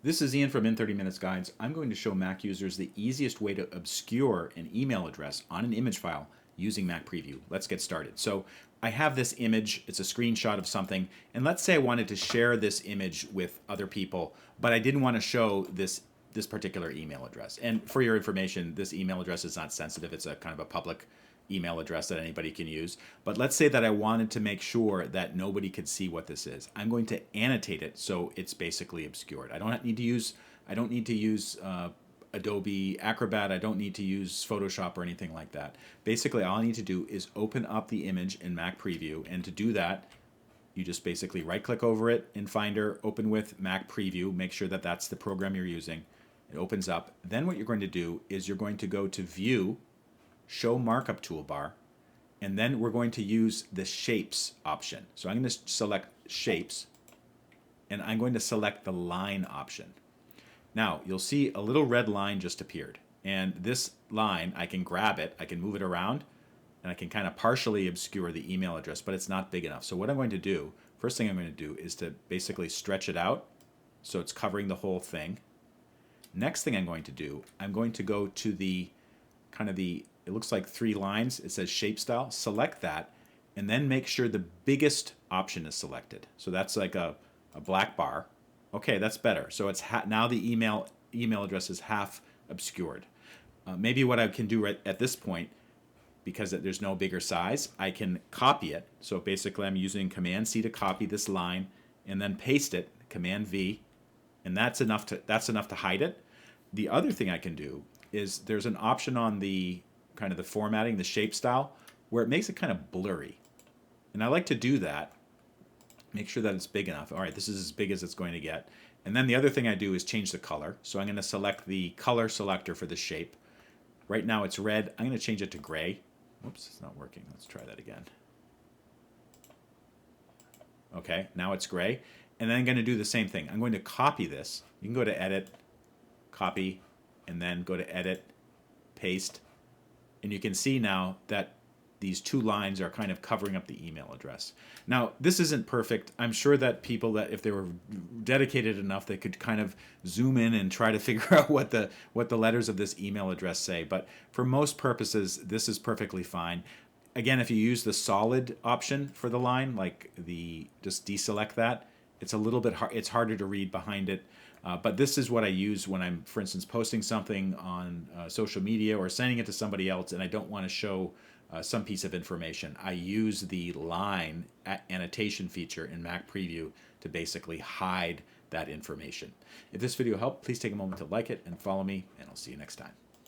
This is Ian from In 30 Minutes Guides. I'm going to show Mac users the easiest way to obscure an email address on an image file using Mac Preview. Let's get started. So I have this image, it's a screenshot of something, and let's say I wanted to share this image with other people, but I didn't want to show this particular email address. And for your information, this email address is not sensitive. It's a kind of a public email address that anybody can use. But let's say that I wanted to make sure that nobody could see what this is. I'm going to annotate it so it's basically obscured. I don't need to use Adobe Acrobat. I don't need to use Photoshop or anything like that. Basically, all I need to do is open up the image in Mac Preview, and to do that, you just basically right-click over it in Finder, open with Mac Preview, make sure that that's the program you're using. It opens up. Then what you're going to do is you're going to go to View, Show Markup Toolbar, and then we're going to use the Shapes option. So I'm going to select Shapes, and I'm going to select the Line option. Now, you'll see a little red line just appeared. And this line, I can grab it, I can move it around, and I can kind of partially obscure the email address, but it's not big enough. So what I'm going to do, first thing I'm going to do is to basically stretch it out so it's covering the whole thing. Next thing I'm going to do, I'm going to go to the it looks like 3 lines. It says shape style. Select that, and then make sure the biggest option is selected. So that's like a black bar. Okay, that's better. So it's now the email address is half obscured. Maybe what I can do right at this point, because there's no bigger size, I can copy it. So basically I'm using Command C to copy this line and then paste it, Command V, and that's enough to hide it. The other thing I can do is there's an option on the kind of the formatting, the shape style, where it makes it kind of blurry. And I like to do that, make sure that it's big enough. All right, this is as big as it's going to get. And then the other thing I do is change the color. So I'm going to select the color selector for the shape. Right now it's red. I'm going to change it to gray. Whoops, it's not working. Let's try that again. Okay, now it's gray. And then I'm going to do the same thing. I'm going to copy this. You can go to Edit, Copy, and then go to Edit, Paste. And you can see now that these 2 lines are kind of covering up the email address. Now, this isn't perfect. I'm sure that people, that if they were dedicated enough, they could kind of zoom in and try to figure out what the letters of this email address say. But for most purposes, this is perfectly fine. Again, if you use the solid option for the line, like just deselect that, it's a little bit it's harder to read behind it. But this is what I use when I'm, for instance, posting something on social media or sending it to somebody else, and I don't want to show some piece of information. I use the line annotation feature in Mac Preview to basically hide that information. If this video helped, please take a moment to like it and follow me, and I'll see you next time.